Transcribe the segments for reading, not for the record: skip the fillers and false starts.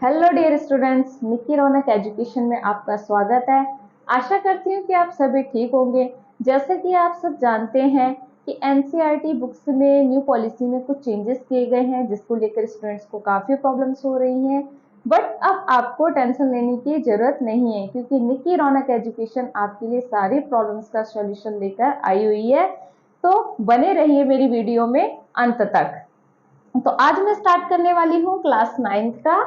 Hello dear students, निकी रौनक education में आपका स्वागत है। आशा करती हूँ कि आप सभी ठीक होंगे। जैसे कि आप सब जानते हैं कि एनसीईआरटी बुक्स में न्यू पॉलिसी में कुछ चेंजेस किए गए हैं, जिसको लेकर स्टूडेंट्स को काफ़ी प्रॉब्लम्स हो रही हैं। बट अब आपको टेंशन लेने की ज़रूरत नहीं है, क्योंकि निकी रौनक एजुकेशन आपके लिए सारी प्रॉब्लम्स का सॉल्यूशन लेकर आई हुई है। तो बने रहिए मेरी वीडियो में अंत तक। तो आज मैं स्टार्ट करने वाली हूँ क्लास 9th का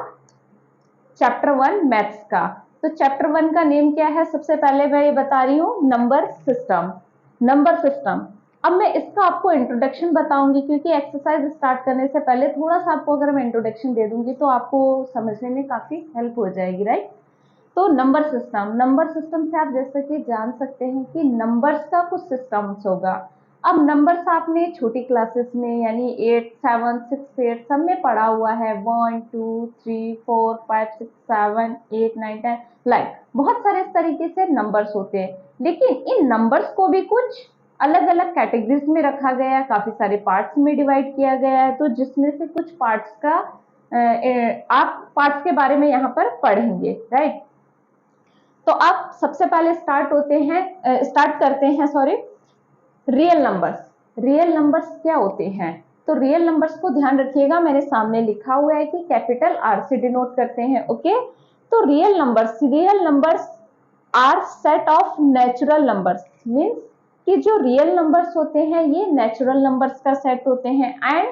चैप्टर 1 मैथ्स का। तो चैप्टर 1 का नेम क्या है? सबसे पहले मैं ये बता रही हूँ, नंबर सिस्टम। Number system. अब मैं इसका आपको इंट्रोडक्शन बताऊंगी, क्योंकि एक्सरसाइज स्टार्ट करने से पहले थोड़ा सा आपको अगर मैं इंट्रोडक्शन दे दूंगी तो आपको समझने में काफी हेल्प हो जाएगी, राइट। तो नंबर सिस्टम से आप जैसे कि जान सकते हैं कि नंबर्स का कुछ सिस्टम्स होगा। अब नंबर्स आपने छोटी क्लासेस में यानी 8, 7, 6, 8 सब में पढ़ा हुआ है। 1, 2, 3, 4, 5, 6, 7, 8, 9, 10 लाइक बहुत सारे इस तरीके से नंबर्स होते हैं। लेकिन इन नंबर्स को भी कुछ अलग अलग कैटेगरीज में रखा गया है, काफी सारे पार्ट्स में डिवाइड किया गया है। तो जिसमें से कुछ पार्ट्स का आप पार्ट्स के बारे में यहाँ पर पढ़ेंगे, राइट। तो आप सबसे पहले स्टार्ट करते हैं रियल नंबर्स। रियल नंबर्स क्या होते हैं? तो रियल नंबर्स को ध्यान रखिएगा, मेरे सामने लिखा हुआ है कि कैपिटल आर से डिनोट करते हैं, ओके। तो real numbers are set of natural numbers. Means कि जो रियल नंबर्स होते हैं ये नेचुरल नंबर्स का सेट होते हैं। And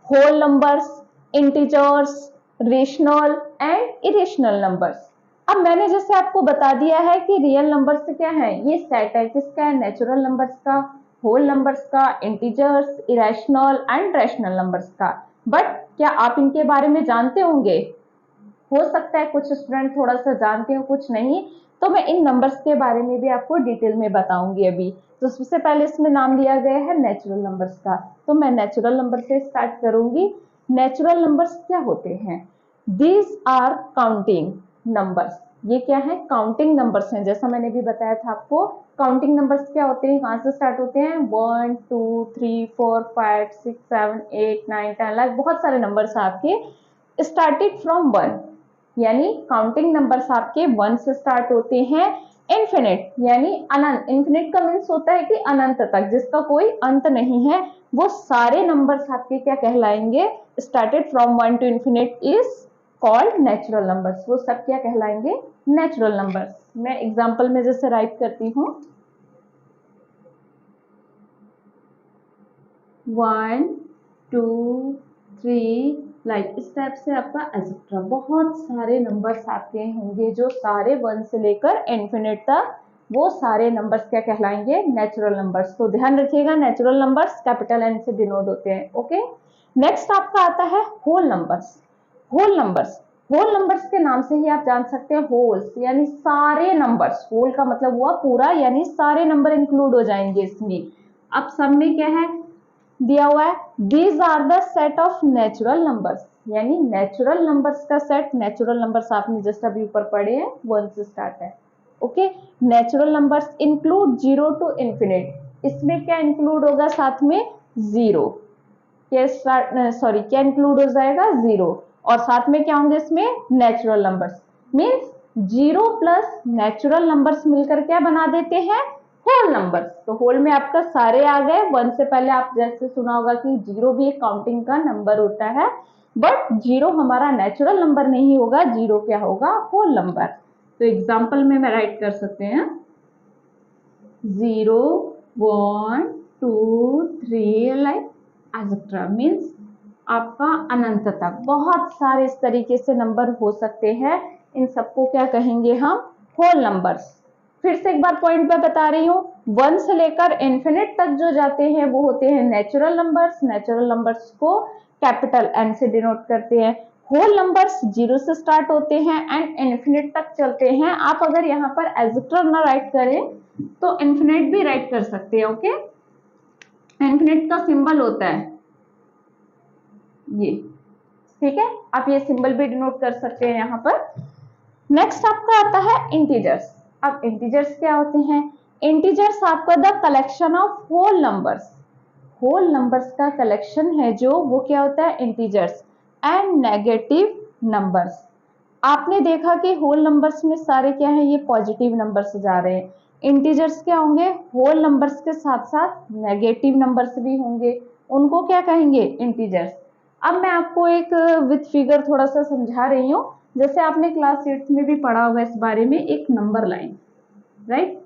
whole numbers, integers, rational and irrational numbers. अब मैंने जैसे आपको बता दिया है कि रियल नंबर्स से क्या है, ये सेट है किसका है, नेचुरल नंबर्स का, होल नंबर्स का, integers, irrational and rational numbers का। बट क्या आप इनके बारे में जानते होंगे? हो सकता है कुछ स्टूडेंट थोड़ा सा जानते हो, कुछ नहीं। तो मैं इन नंबर्स के बारे में भी आपको डिटेल में बताऊंगी अभी। तो सबसे पहले इसमें नाम दिया गया है नेचुरल नंबर्स का, तो मैं नेचुरल नंबर से स्टार्ट करूंगी। नेचुरल नंबर्स क्या होते हैं? These are counting numbers. ये क्या है? काउंटिंग नंबर्स हैं। जैसा मैंने भी बताया था आपको, काउंटिंग नंबर्स क्या होते हैं, कहां से स्टार्ट होते हैं? 1, 2, 3, 4, 5, 6, 7, 8, 9, 10 लाइक बहुत सारे नंबर्स आपके स्टार्टेड फ्रॉम 1। यानी काउंटिंग नंबर्स आपके 1 से स्टार्ट होते हैं। इन्फिनिट यानी अनंत। इन्फिनिट का मीन्स होता है कि अनंत तक, जिसका कोई अंत नहीं है। वो सारे नंबर्स आपके क्या कहलाएंगे? Started from 1 to infinite is called natural numbers. वो सब क्या कहलाएंगे? Natural numbers. मैं एग्जांपल में जैसे राइट करती हूँ, 1, 2, 3 लाइक इस टाइप से आपका एसेट्रा बहुत सारे नंबर्स आपके होंगे, जो सारे 1 से लेकर इन्फिनिट तक, वो सारे नंबर्स क्या कहलाएंगे? Natural numbers. तो ध्यान रखिएगा, नेचुरल नंबर्स कैपिटल एन से डिनोट होते हैं, ओके। नेक्स्ट आपका आता है whole numbers. Whole numbers, whole numbers के नाम से ही आप जान सकते हैं, होल्स यानी सारे नंबर्स। होल का मतलब हुआ पूरा, यानी सारे नंबर इंक्लूड हो जाएंगे इसमें। अब सब में क्या है दिया हुआ है? These are the set of natural numbers. यानी नेचुरल नंबर्स का सेट। नेचुरल नंबर्स आपने जस्ट अभी ऊपर पढ़े हैं, 1 से स्टार्ट है, okay. Natural numbers include 0 to infinite. इसमें क्या इंक्लूड होगा साथ में? 0। क्या इंक्लूड हो जाएगा? 0। और साथ में क्या होंगे इसमें? Natural numbers. Means 0 plus natural numbers मिलकर क्या बना देते हैं? Whole numbers. तो होल में आपका सारे आ गए। 1 से पहले आप जैसे सुना होगा कि 0 भी एक काउंटिंग का नंबर होता है, बट 0 हमारा नेचुरल नंबर नहीं होगा, 0 क्या होगा? Whole number. तो एग्जाम्पल में मैं राइट कर सकते हैं 0, 1, 2, 3 लाइक एसेट्रा। मीन्स आपका अनंत तक बहुत सारे इस तरीके से नंबर हो सकते हैं। इन सबको क्या कहेंगे हम? Whole numbers. फिर से एक बार पॉइंट पे बता रही हूँ, 1 से लेकर इन्फिनिट तक जो जाते हैं वो होते हैं नेचुरल नंबर्स। नेचुरल नंबर्स को कैपिटल एन से डिनोट करते हैं। होल नंबर्स 0 से स्टार्ट होते हैं एंड इन्फिनिट तक चलते हैं। आप अगर यहाँ पर एसेट्रा ना राइट करें तो इन्फिनिट भी राइट कर सकते हैं, ओके। इन्फिनिट का सिंबल होता है ये, ठीक है। आप ये सिंबल भी डिनोट कर सकते हैं यहाँ पर। नेक्स्ट आपका आता है इंटीजर्स। अब इंटीजर्स क्या होते हैं? इंटीजर्स आपका the collection of whole numbers. Whole numbers का कलेक्शन है जो, वो क्या होता है? Integers and negative numbers. आपने देखा कि होल नंबर्स में सारे क्या है, ये पॉजिटिव नंबर्स जा रहे हैं। इंटीजर्स क्या होंगे, होल नंबर्स के साथ साथ नेगेटिव नंबर्स भी होंगे, उनको क्या कहेंगे, इंटीजर्स। अब मैं आपको एक विद फिगर थोड़ा सा समझा रही हूँ। जैसे आपने क्लास 8 में भी पढ़ा होगा इस बारे में, एक number line, right.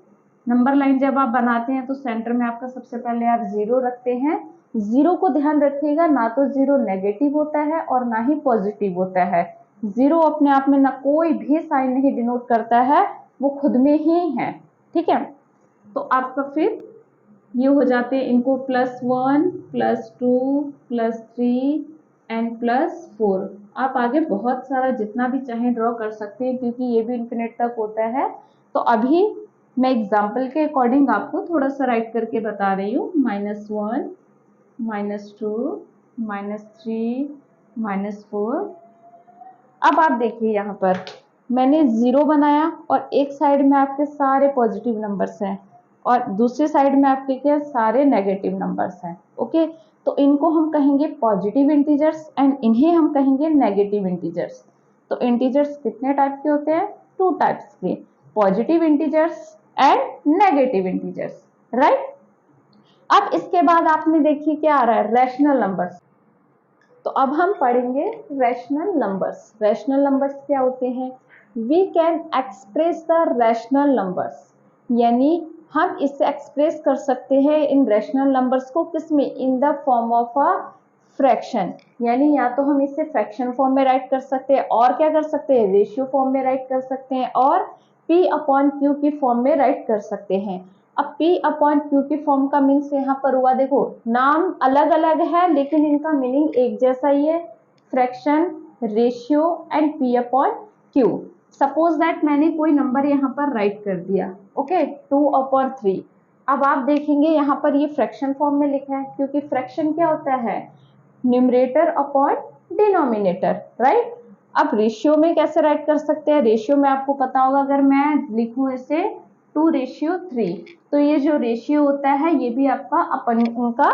Number line जब आप बनाते हैं तो सेंटर में आपका सबसे पहले आप 0 रखते हैं। 0 को ध्यान रखिएगा, ना तो 0 नेगेटिव होता है और ना ही पॉजिटिव होता है। 0 अपने आप में ना कोई भी साइन नहीं डिनोट करता है, वो खुद में ही है, ठीक है। तो आपका फिर ये हो जाते हैं, इनको +1 +2 +3 एंड +4। आप आगे बहुत सारा जितना भी चाहें ड्रॉ कर सकते हैं, क्योंकि ये भी इन्फिनिट तक होता है। तो अभी मैं एग्जाम्पल के अकॉर्डिंग आपको थोड़ा सा राइट करके बता रही हूँ। -1 -2 -3 -4। अब आप देखिए यहाँ पर मैंने 0 बनाया और एक साइड में आपके सारे पॉजिटिव नंबर्स हैं और दूसरी साइड में आपके क्या सारे नेगेटिव नंबर्स हैं। ओके, तो इनको हम कहेंगे पॉजिटिव इंटीजर्स एंड इन्हें हम कहेंगे नेगेटिव इंटीजर्स। तो इंटीजर्स कितने टाइप के होते हैं, 2 टाइप्स के, positive integers and negative integers, right. अब इसके बाद आपने देखिए क्या आ रहा है, रैशनल नंबर्स। तो अब हम पढ़ेंगे रैशनल नंबर्स। रैशनल नंबर्स क्या होते हैं, we can express the rational numbers, यानी हम इससे एक्सप्रेस कर सकते हैं इन रैशनल नंबर्स को, किसमें, in the form of a fraction. यानी या तो हम इसे फ्रैक्शन फॉर्म में राइट कर सकते हैं, और क्या कर सकते हैं, रेशियो फॉर्म में राइट कर सकते हैं, और P/Q की फॉर्म में राइट कर सकते हैं। अब P/Q की फॉर्म का मीन्स यहाँ पर हुआ, देखो नाम अलग अलग है लेकिन इनका मीनिंग एक जैसा ही है, fraction, ratio and P/Q। Suppose that मैंने कोई नंबर यहाँ पर राइट कर दिया, ओके, 2/3। अब आप देखेंगे यहाँ पर ये फ्रैक्शन फॉर्म में लिखा है, क्योंकि फ्रैक्शन क्या होता है, न्यूमरेटर अपॉन डिनोमिनेटर, राइट। अब रेशियो में कैसे राइट कर सकते हैं, रेशियो में आपको पता होगा, अगर मैं लिखूं इसे 2:3, तो ये जो रेशियो होता है ये भी आपका अपन उनका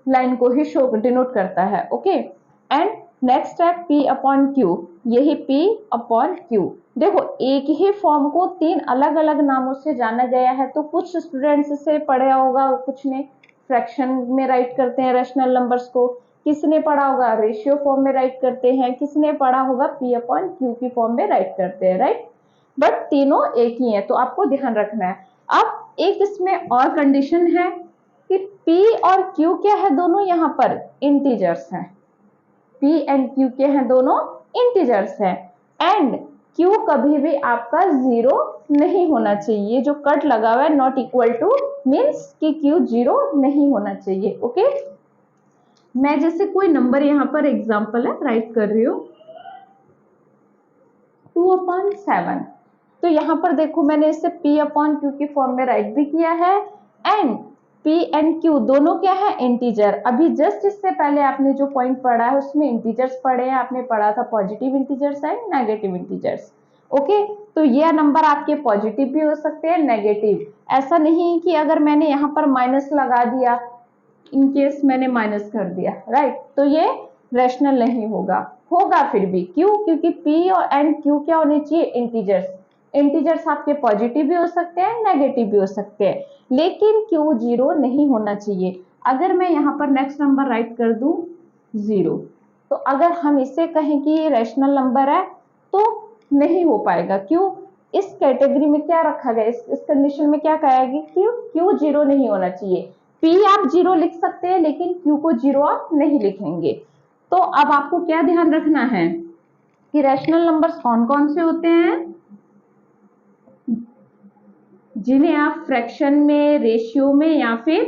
लाइन को ही शो डिनोट करता है, ओके। एंड नेक्स्ट है P/Q, यही P/Q। देखो एक ही फॉर्म को 3 अलग अलग नामों से जाना गया है, तो कुछ स्टूडेंट्स इसे पढ़ा होगा, कुछ ने फ्रैक्शन में राइट करते हैं रैशनल नंबर्स को, किसने पढ़ा होगा रेशियो फॉर्म में राइट करते हैं, किसने पढ़ा होगा P/Q की फॉर्म में राइट करते हैं, राइट। बट तीनों एक ही है, तो आपको ध्यान रखना है। अब एक इसमें और कंडीशन है कि P और Q क्या है, दोनों यहाँ पर इंटीजर्स हैं। P एंड Q के हैं, दोनों इंटीजर्स हैं, एंड Q कभी भी आपका 0 नहीं होना चाहिए। जो कट लगा हुआ है नॉट इक्वल टू मीन्स कि Q 0 नहीं होना चाहिए, ओके। मैं जैसे कोई नंबर यहाँ पर एग्जांपल है राइट कर रही हूँ, 2/7। तो यहाँ पर देखो मैंने इसे P/Q की फॉर्म में राइट भी किया है, एंड P एंड Q दोनों क्या है, इंटीजर। अभी जस्ट इससे पहले आपने जो पॉइंट पढ़ा है उसमें इंटीजर्स पढ़े हैं, आपने पढ़ा था positive integers and negative integers, okay. तो ये नंबर आपके पॉजिटिव भी हो सकते हैं, नेगेटिव। ऐसा नहीं कि अगर मैंने यहाँ पर माइनस लगा दिया, इन केस मैंने माइनस कर दिया, राइट, तो ये रैशनल नहीं होगा, होगा फिर भी, क्यों, क्योंकि P और एंड Q क्या होने चाहिए, इंटीजर्स। इंटीजर्स आपके पॉजिटिव भी हो सकते हैं, नेगेटिव भी हो सकते हैं, लेकिन Q 0 नहीं होना चाहिए। अगर मैं यहाँ पर नेक्स्ट नंबर राइट कर दूं 0, तो अगर हम इसे कहें कि ये रैशनल नंबर है तो नहीं हो पाएगा, क्यों, इस कैटेगरी में क्या रखा गया, इस कंडीशन में क्या कहेगी कि Q 0 नहीं होना चाहिए। P आप 0 लिख सकते हैं लेकिन Q को 0 आप नहीं लिखेंगे। तो अब आपको क्या ध्यान रखना है कि रैशनल नंबर्स कौन कौन से होते हैं, जिन्हें आप फ्रैक्शन में, रेशियो में या फिर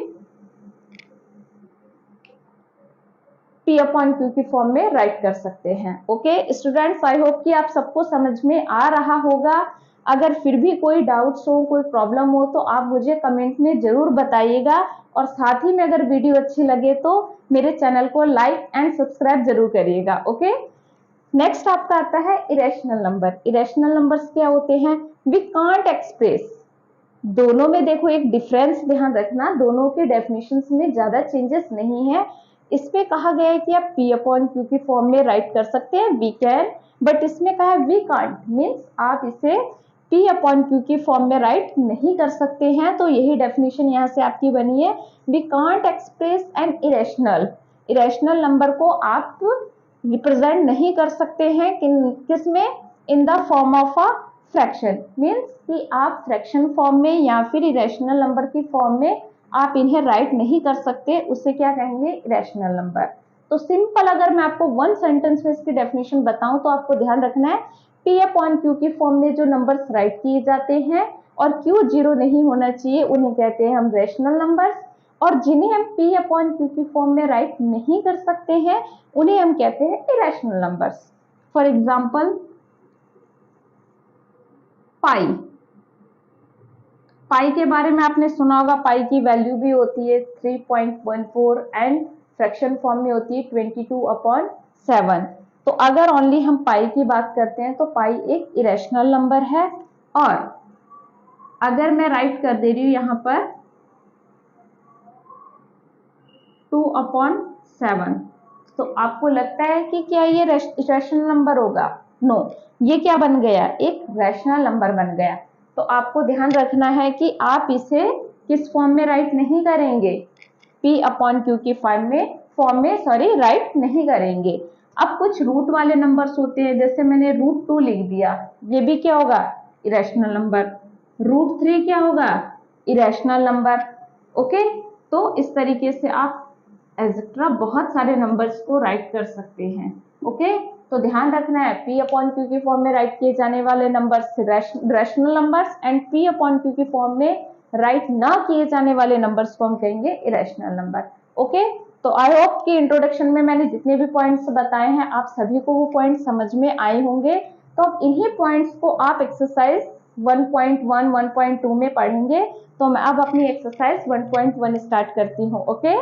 P/Q की फॉर्म में राइट कर सकते हैं, ओके स्टूडेंट्स। आई होप कि आप सबको समझ में आ रहा होगा। अगर फिर भी कोई डाउट्स हो, कोई प्रॉब्लम हो, तो आप मुझे कमेंट में जरूर बताइएगा, और साथ ही में अगर वीडियो अच्छी लगे तो मेरे चैनल को लाइक एंड सब्सक्राइब जरूर करिएगा, ओके। नेक्स्ट आपका आता है इरेशनल नंबर। इरेशनल नंबर्स क्या होते हैं, वी कांट एक्सप्रेस। दोनों में देखो एक डिफरेंस ध्यान रखना, दोनों के डेफिनेशंस में ज्यादा चेंजेस नहीं है। इस पे कहा गया है कि आप P/Q की फॉर्म में राइट कर सकते हैं, वी कैन बट इसमें कहा है वी कांट, मीन्स आप इसे P अपॉन Q की फॉर्म में राइट नहीं कर सकते हैं। तो यही डेफिनेशन यहाँ से आपकी बनी है, we can't express an irrational number को आप रिप्रेजेंट नहीं कर सकते हैं किसमें, in the form of a fraction, means कि आप फ्रैक्शन फॉर्म में या फिर इरेशनल नंबर की फॉर्म में आप इन्हें राइट नहीं कर सकते, उसे क्या कहेंगे, इरेशनल नंबर। तो सिंपल अगर मैं आपको वन सेंटेंस में इसकी डेफिनेशन बताऊं तो आपको ध्यान रखना है P अपॉन Q की फॉर्म में जो नंबर्स राइट किए जाते हैं और Q जीरो नहीं होना चाहिए उन्हें कहते हैं हम रेशनल नंबर्स, और जिन्हें हम P अपॉन Q की फॉर्म में राइट नहीं कर सकते हैं उन्हें हम कहते हैं इरेशनल नंबर्स। फॉर एग्जाम्पल पाई के बारे में आपने सुना होगा, पाई की वैल्यू भी होती है 3.14 एंड फ्रैक्शन फॉर्म में होती है 22/7। तो अगर ओनली हम पाई की बात करते हैं तो पाई एक इरेशनल नंबर है, और अगर मैं राइट कर दे रही हूं यहां पर 2/7, तो आपको लगता है कि क्या ये रैशनल नंबर होगा? नो, ये क्या बन गया, एक रैशनल नंबर बन गया। तो आपको ध्यान रखना है कि आप इसे किस फॉर्म में राइट नहीं करेंगे, P अपॉन Q की फॉर्म में राइट नहीं करेंगे। अब कुछ रूट वाले नंबर्स होते हैं, जैसे मैंने √2 लिख दिया, ये भी क्या होगा, इरेशनल नंबर। √3 क्या होगा, इरेशनल नंबर। ओके, तो इस तरीके से आप एटसेट्रा बहुत सारे नंबर्स को राइट कर सकते हैं। ओके, तो ध्यान रखना है P अपॉन Q की फॉर्म में राइट किए जाने वाले numbers rational numbers, and P upon Q की फॉर्म में राइट ना किए जाने वाले नंबर्स को हम कहेंगे इरेशनल नंबर। ओके, तो आई होप कि इंट्रोडक्शन में मैंने जितने भी पॉइंट्स बताए हैं आप सभी को वो पॉइंट्स समझ में आए होंगे। तो अब इन्हीं पॉइंट्स को आप एक्सरसाइज 1.1 1.2 में पढ़ेंगे। तो मैं अब अपनी एक्सरसाइज 1.1 स्टार्ट करती हूँ। ओके,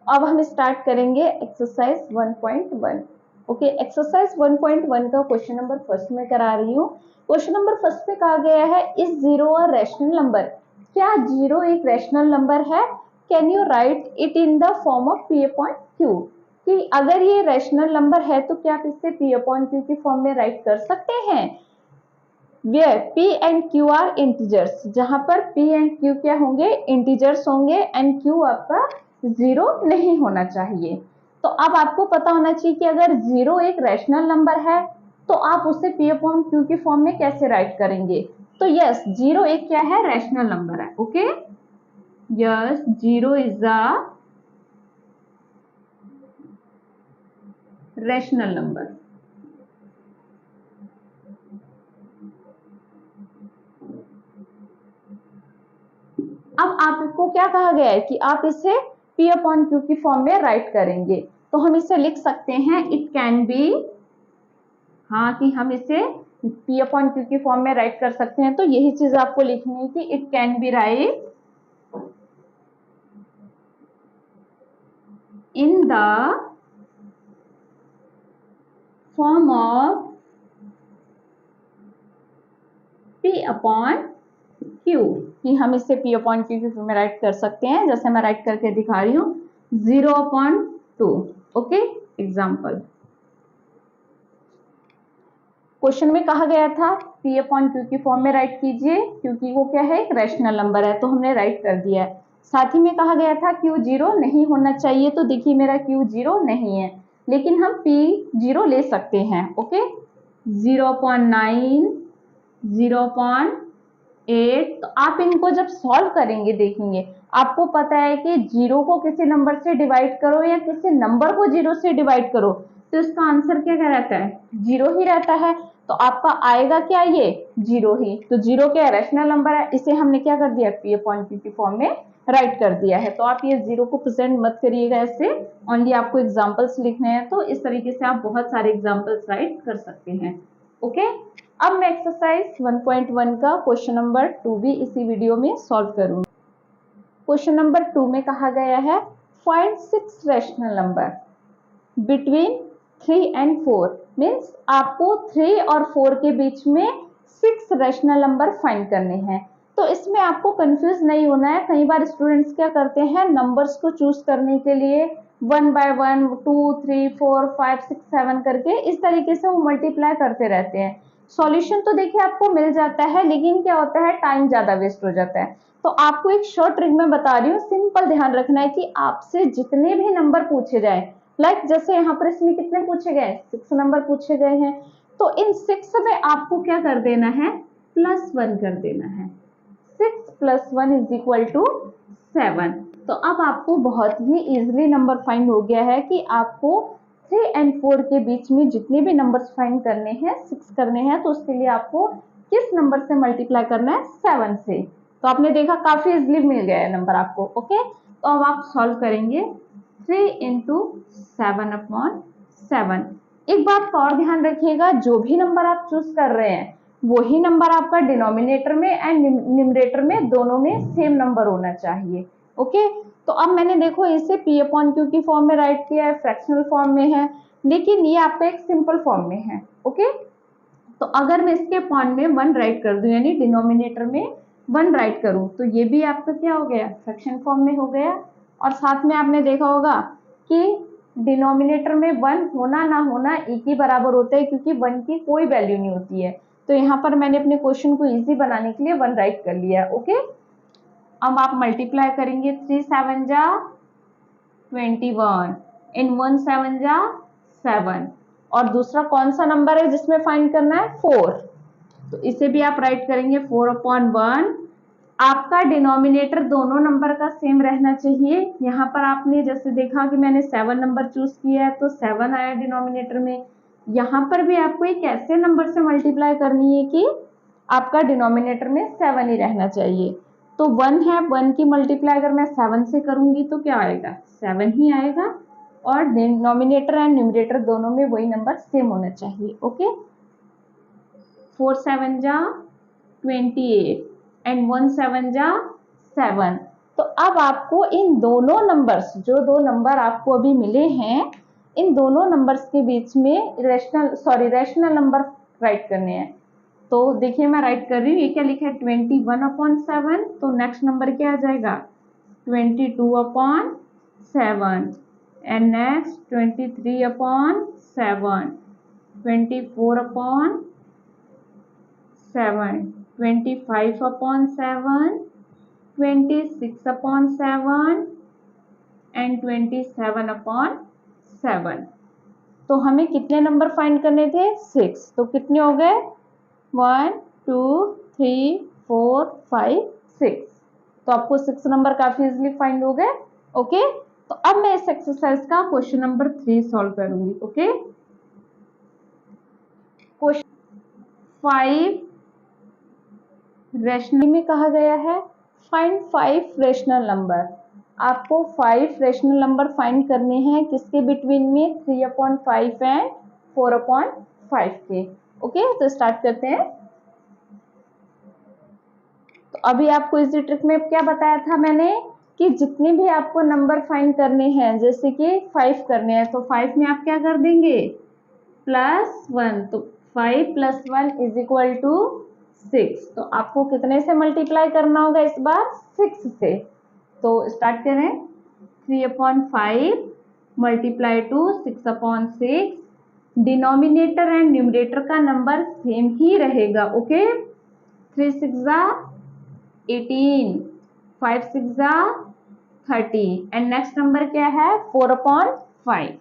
अब हम स्टार्ट करेंगे एक्सरसाइज 1.1। ओके, एक्सरसाइज 1.1 का क्वेश्चन नंबर फर्स्ट में करा रही हूँ। क्वेश्चन नंबर फर्स्ट में कहा गया है, is zero a rational number? क्या जीरो एक रैशनल नंबर है? Can you right it in the form of P upon Q? कि अगर ये रैशनल नंबर है तो क्या आप इसे P अपॉन Q की फॉर्म में राइट कर सकते हैं? Where P and Q are integers, जहां पर P and Q क्या होंगे, इंटीजर्स होंगे, एंड Q आपका जीरो नहीं होना चाहिए। तो अब आपको पता होना चाहिए कि अगर जीरो एक रैशनल नंबर है तो आप उसे P अपॉन Q की फॉर्म में कैसे राइट करेंगे? तो यस, जीरो एक क्या है, रैशनल नंबर है। Okay, yes, zero is a rational number. अब आपको क्या कहा गया है कि आप इसे P अपॉन Q की फॉर्म में राइट करेंगे। तो हम इसे लिख सकते हैं, इट कैन बी, हाँ, कि हम इसे P अपॉन Q की फॉर्म में राइट कर सकते हैं। तो यही चीज आपको लिखनी है कि it can be right in the form of P upon Q, कि हम इसे P अपॉन Q की फॉर्म में राइट कर सकते हैं। जैसे मैं राइट करके दिखा रही हूँ, 0/2। ओके, एग्जाम्पल क्वेश्चन में कहा गया था P अपॉन Q की फॉर्म में राइट कीजिए, क्योंकि वो क्या है, एक रैशनल नंबर है, तो हमने राइट कर दिया है। साथ ही में कहा गया था Q जीरो नहीं होना चाहिए, तो देखिए मेरा Q जीरो नहीं है, लेकिन हम P जीरो ले सकते हैं। ओके, 0/9, 0/8। तो आप इनको जब सॉल्व करेंगे देखेंगे, आपको पता है कि जीरो को किसी नंबर से डिवाइड करो या किसी नंबर को जीरो से डिवाइड करो तो इसका आंसर क्या रहता है, जीरो ही रहता है। तो आपका आएगा क्या, ये जीरो ही। तो जीरो क्या रैशनल नंबर है, इसे हमने क्या कर दिया, P अपॉन Q की फॉर्म में राइट कर दिया है। तो आप ये जीरो को प्रेजेंट मत करिएगा, ऐसे ओनली आपको एग्जांपल्स लिखने हैं। तो इस तरीके से आप बहुत सारे एग्जांपल्स राइट कर सकते हैं। ओके, अब मैं एक्सरसाइज 1.1 का क्वेश्चन नंबर 2 भी इसी वीडियो में सॉल्व करूंगी। क्वेश्चन नंबर 2 में कहा गया है, find 6 rational number between 3 and 4, means आपको 3 और 4 के बीच में 6 रैशनल नंबर फाइंड करने हैं। तो इसमें आपको कंफ्यूज नहीं होना है। कई बार स्टूडेंट्स क्या करते हैं, नंबर्स को चूज करने के लिए 1 बाय 1 2 3 4 5 6 7 करके इस तरीके से वो मल्टीप्लाई करते रहते हैं। सॉल्यूशन तो देखिए आपको मिल जाता है, लेकिन क्या होता है, टाइम ज्यादा वेस्ट हो जाता है। तो आपको एक शॉर्ट ट्रिक में बता रही हूँ, सिंपल ध्यान रखना है कि आपसे जितने भी नंबर पूछे जाए, लाइक जैसे यहाँ पर इसमें कितने पूछे गए, 6 नंबर पूछे गए हैं, तो इन 6 में आपको क्या कर देना है, +1 कर देना है। 6 + 1 = 7। तो अब आपको बहुत ही इजीली नंबर फाइंड हो गया है कि आपको 3 और 4 के बीच में जितने भी नंबर्स फाइंड करने हैं, 6 करने हैं, तो उसके लिए आपको किस नंबर से मल्टीप्लाई करना है, 7 से। तो आपने देखा काफी इजीली मिल गया है नंबर आपको। ओके, तो अब आप सॉल्व करेंगे 3 × 7/7। एक बात और ध्यान रखिएगा, जो भी नंबर आप चूज कर रहे हैं वही नंबर आपका डिनोमिनेटर में एंड न्यूमरेटर में दोनों में सेम नंबर होना चाहिए। ओके, तो अब मैंने देखो इसे P/Q की फॉर्म में राइट किया है, फ्रैक्शनल फॉर्म में है, लेकिन ये आपका एक सिंपल फॉर्म में है। ओके, तो अगर मैं इसके पॉइंट में 1 राइट कर दूं, यानी डिनोमिनेटर में 1 राइट करूं, तो ये भी आपका क्या हो गया, फ्रैक्शन फॉर्म में हो गया। और साथ में आपने देखा होगा कि डिनोमिनेटर में 1 होना ना होना एक ही बराबर होता है, क्योंकि 1 की कोई वैल्यू नहीं होती है। तो यहाँ पर मैंने अपने क्वेश्चन को इजी बनाने के लिए 1 राइट कर लिया। ओके, अब आप मल्टीप्लाई करेंगे, 3 7 जा 21 इन 1 7 जा 7। और दूसरा कौन सा नंबर है जिसमें फाइंड करना है, 4। तो इसे भी आप राइट करेंगे 4/1। आपका डिनोमिनेटर दोनों नंबर का सेम रहना चाहिए। यहाँ पर आपने जैसे देखा कि मैंने 7 नंबर चूज किया है, तो 7 आया डिनोमिनेटर में। यहाँ पर भी आपको एक ऐसे नंबर से मल्टीप्लाई करनी है कि आपका डिनोमिनेटर में 7 ही रहना चाहिए। तो 1 है, 1 की मल्टीप्लाई अगर मैं 7 से करूंगी तो क्या आएगा, 7 ही आएगा। और डिनोमिनेटर एंड न्यूमरेटर दोनों में वही नंबर सेम होना चाहिए। ओके, 4 7 जा 28 एंड 1 7 जा 7। तो अब आपको इन दोनों नंबर्स, जो दो नंबर आपको अभी मिले हैं, इन दोनों नंबर्स के बीच में रैशनल नंबर राइट करने हैं। तो देखिए मैं राइट कर रही हूँ, ये क्या लिखा है, 21/7। तो नेक्स्ट नंबर क्या आ जाएगा, 22/7 एंड नेक्स्ट 23/7, 24/7, 25/7, 26/7 एंड 27/7। तो हमें कितने नंबर फाइंड करने थे, 6। तो कितने हो गए, 1 2 3 4 5 6। तो आपको 6 नंबर काफी इजीली फाइंड हो गए। ओके, तो अब मैं इस एक्सरसाइज का क्वेश्चन नंबर 3 सॉल्व करूंगी। ओके, क्वेश्चन 5 रैशनल में कहा गया है, फाइंड 5 रैशनल नंबर। आपको 5 रैशनल नंबर फाइंड करने हैं, किसके बिटवीन में, 3/5 एंड 4/5 के। ओके, तो स्टार्ट करते हैं। तो अभी आपको इसी ट्रिक में क्या बताया था मैंने, कि जितने भी आपको नंबर फाइंड करने हैं, जैसे कि 5 करने हैं, तो 5 में आप क्या कर देंगे, +1। तो 5 + 1 = 6। तो आपको कितने से मल्टीप्लाई करना होगा इस बार, 6 से। तो स्टार्ट करें, 3/5 multiply two 6/6। Denominator and numerator का नंबर सेम ही रहेगा। ओके, 3 6 18, 5 6 30 एंड नेक्स्ट नंबर क्या है, 4/5।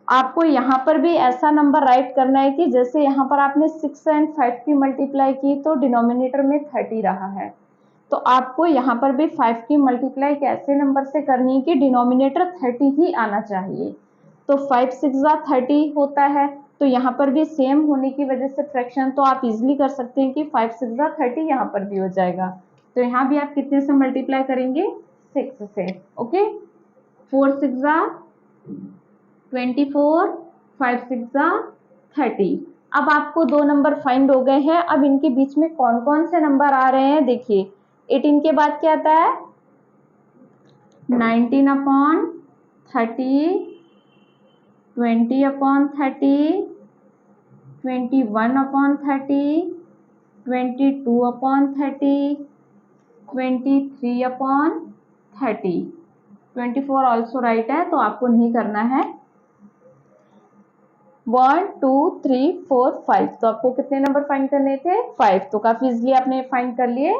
आपको यहाँ पर भी ऐसा नंबर राइट करना है कि जैसे यहाँ पर आपने 6 और 5 की मल्टीप्लाई की तो डिनोमिनेटर में 30 रहा है, तो आपको यहाँ पर भी 5 की मल्टीप्लाई कैसे नंबर से करनी है कि डिनोमिनेटर 30 ही आना चाहिए। तो 5 6 30 होता है, तो यहाँ पर भी सेम होने की वजह से फ्रैक्शन, तो आप इजिली कर सकते हैं कि 5 6 30 यहाँ पर भी हो जाएगा। तो यहाँ भी आप कितने से मल्टीप्लाई करेंगे, 6 से। ओके, 4 6 24, 5 6 30। अब आपको दो नंबर फाइंड हो गए हैं। अब इनके बीच में कौन कौन से नंबर आ रहे हैं, देखिए 18 के बाद क्या आता है, 19/30, 20/30, 21/30, 22/30, 23/30, 24 ऑल्सो राइट है, तो आपको नहीं करना है। 1 2 3 4 5, तो आपको कितने नंबर फाइंड करने थे? 5, तो काफी इजिली आपने फाइंड कर लिए।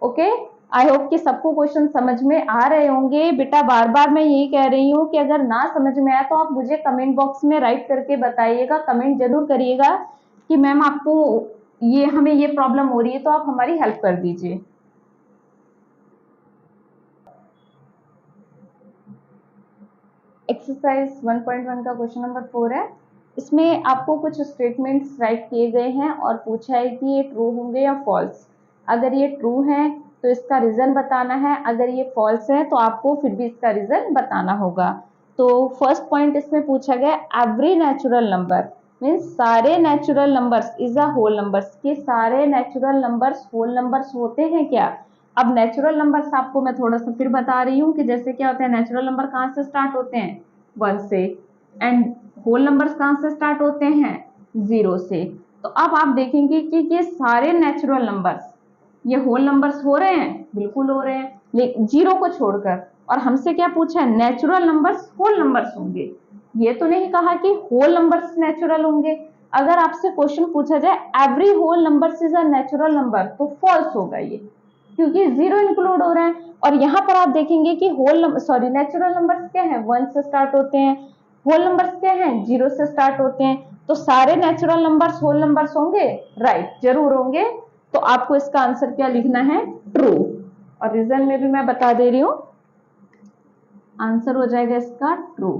ओके, आई होप कि सबको क्वेश्चन समझ में आ रहे होंगे। बेटा बार बार मैं यही कह रही हूँ कि अगर ना समझ में आया तो आप मुझे कमेंट बॉक्स में राइट करके बताइएगा, कमेंट जरूर करिएगा कि मैम आपको हमें ये प्रॉब्लम हो रही है, तो आप हमारी हेल्प कर दीजिए। एक्सरसाइज 1.1 का क्वेश्चन नंबर 4 है। इसमें आपको कुछ स्टेटमेंट्स राइट किए गए हैं और पूछा है कि ये ट्रू होंगे या फॉल्स। अगर ये ट्रू है तो इसका रीजन बताना है, अगर ये फॉल्स है तो आपको फिर भी इसका रीजन बताना होगा। तो फर्स्ट पॉइंट इसमें पूछा गया, एवरी नेचुरल नंबर मीन्स सारे natural numbers is a whole numbers, कि सारे नेचुरल नंबर्स होल नंबर्स होते हैं क्या? अब नेचुरल नंबर्स आपको मैं थोड़ा सा फिर बता रही हूँ कि जैसे क्या होता है, नेचुरल नंबर कहाँ से स्टार्ट होते हैं? 1 से, एंड होल नंबर्स कहाँ से स्टार्ट होते हैं? 0 से। तो अब आप देखेंगे कि ये सारे नेचुरल नंबर्स ये होल नंबर्स हो रहे हैं, बिल्कुल हो रहे हैं, लेकिन 0 को छोड़कर। और हमसे क्या पूछा है? नेचुरल नंबर्स होल नंबर्स होंगे। ये तो नहीं कहा कि होल नंबर्स नेचुरल होंगे। अगर आपसे क्वेश्चन पूछा जाए every whole numbers is a natural number, तो फॉल्स होगा ये, क्योंकि 0 इंक्लूड हो रहा है। और यहाँ पर आप देखेंगे कि नेचुरल नंबर्स क्या है? 1 से स्टार्ट होते हैं। होल नंबर्स क्या है? 0 से स्टार्ट होते हैं। तो सारे नेचुरल नंबर्स होल नंबर्स होंगे? राइट, जरूर होंगे। तो आपको इसका आंसर क्या लिखना है? ट्रू। और रीजन में भी मैं बता दे रही हूं, आंसर हो जाएगा इसका ट्रू।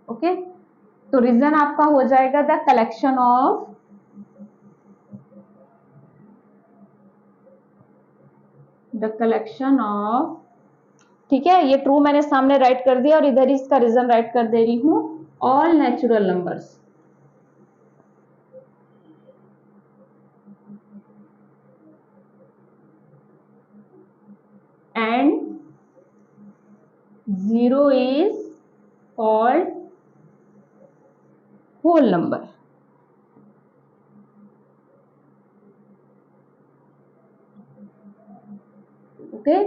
ओके, तो रीजन आपका हो जाएगा द कलेक्शन ऑफ ठीक है, ये ट्रू मैंने सामने राइट कर दिया और इधर ही इसका रीजन राइट कर दे रही हूं, all natural numbers and 0 is called whole number. Okay,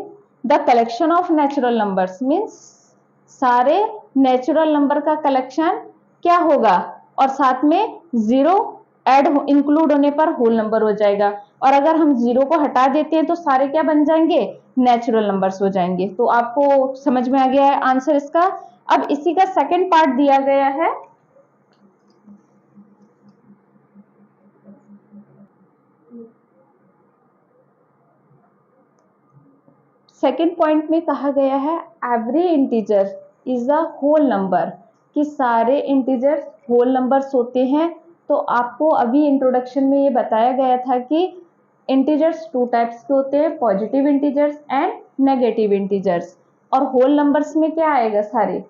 the collection of natural numbers means सारे नेचुरल नंबर का कलेक्शन क्या होगा? और साथ में 0 इंक्लूड होने पर होल नंबर हो जाएगा। और अगर हम 0 को हटा देते हैं तो सारे क्या बन जाएंगे? नेचुरल नंबर्स हो जाएंगे। तो आपको समझ में आ गया है आंसर इसका। अब इसी का सेकंड पार्ट दिया गया है, सेकेंड पॉइंट में कहा गया है every integer is a whole number, कि सारे इंटीजर्स होल नंबर्स होते हैं। तो आपको अभी इंट्रोडक्शन में ये बताया गया था कि इंटीजर्स 2 टाइप्स के होते हैं, positive integers and negative integers. और होल नंबर्स में क्या आएगा? सारे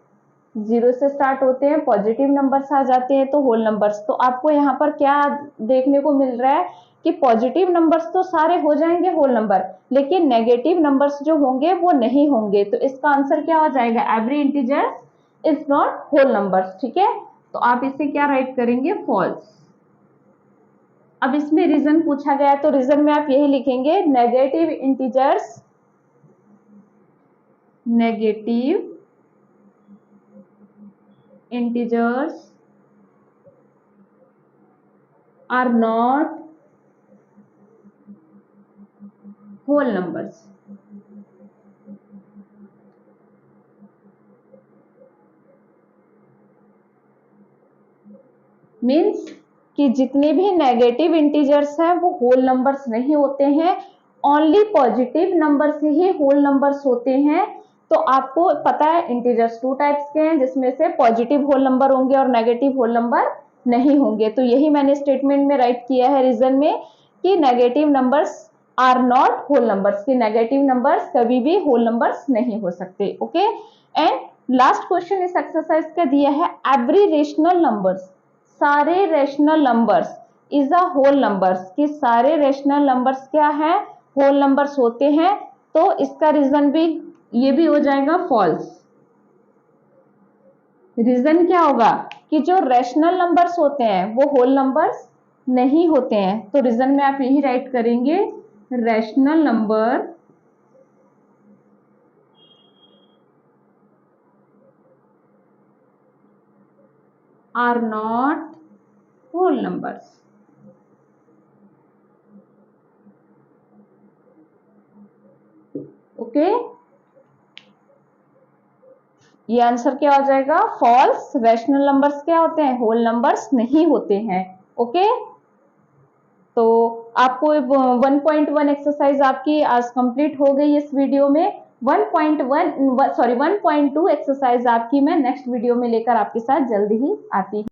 0 से स्टार्ट होते हैं, पॉजिटिव नंबर्स आ जाते हैं तो होल नंबर्स। तो आपको यहाँ पर क्या देखने को मिल रहा है कि पॉजिटिव नंबर्स तो सारे हो जाएंगे होल नंबर, लेकिन नेगेटिव नंबर्स जो होंगे वो नहीं होंगे। तो इसका आंसर क्या हो जाएगा? Every integer is not whole numbers. ठीक है, तो आप इसे क्या राइट करेंगे? फॉल्स। अब इसमें रीजन पूछा गया तो रीजन में आप यही लिखेंगे, negative integers are not whole numbers. Means कि जितने भी नेगेटिव इंटीजर्स हैं वो होल नंबर्स नहीं होते हैं, ओनली पॉजिटिव नंबर्स ही होल नंबर्स होते हैं। तो आपको पता है इंटीजर्स 2 टाइप्स के हैं, जिसमें से पॉजिटिव होल नंबर होंगे और नेगेटिव होल नंबर नहीं होंगे। तो यही मैंने स्टेटमेंट में राइट किया है रीजन में, कि negative numbers are not whole numbers, कि नेगेटिव नंबर्स कभी भी होल नंबर्स नहीं हो सकते। ओके, एंड लास्ट क्वेश्चन इस एक्सरसाइज का दिया है, एवरी रेशनल नंबर्स, सारे rational numbers is a whole numbers, कि सारे रेशनल नंबर्स क्या है? होल नंबर्स होते हैं। तो इसका रीजन भी ये भी हो जाएगा फॉल्स। रीजन क्या होगा कि जो रैशनल नंबर्स होते हैं वो होल नंबर्स नहीं होते हैं। तो रीजन में आप यही राइट करेंगे, rational number are not whole numbers. Okay, ये आंसर क्या हो जाएगा, फॉल्स। रैशनल नंबर्स क्या होते हैं, होल नंबर्स नहीं होते हैं। ओके, तो आपको 1.1 एक्सरसाइज आपकी आज कंप्लीट हो गई इस वीडियो में। 1.2 एक्सरसाइज आपकी मैं नेक्स्ट वीडियो में लेकर आपके साथ जल्द ही आती हूँ।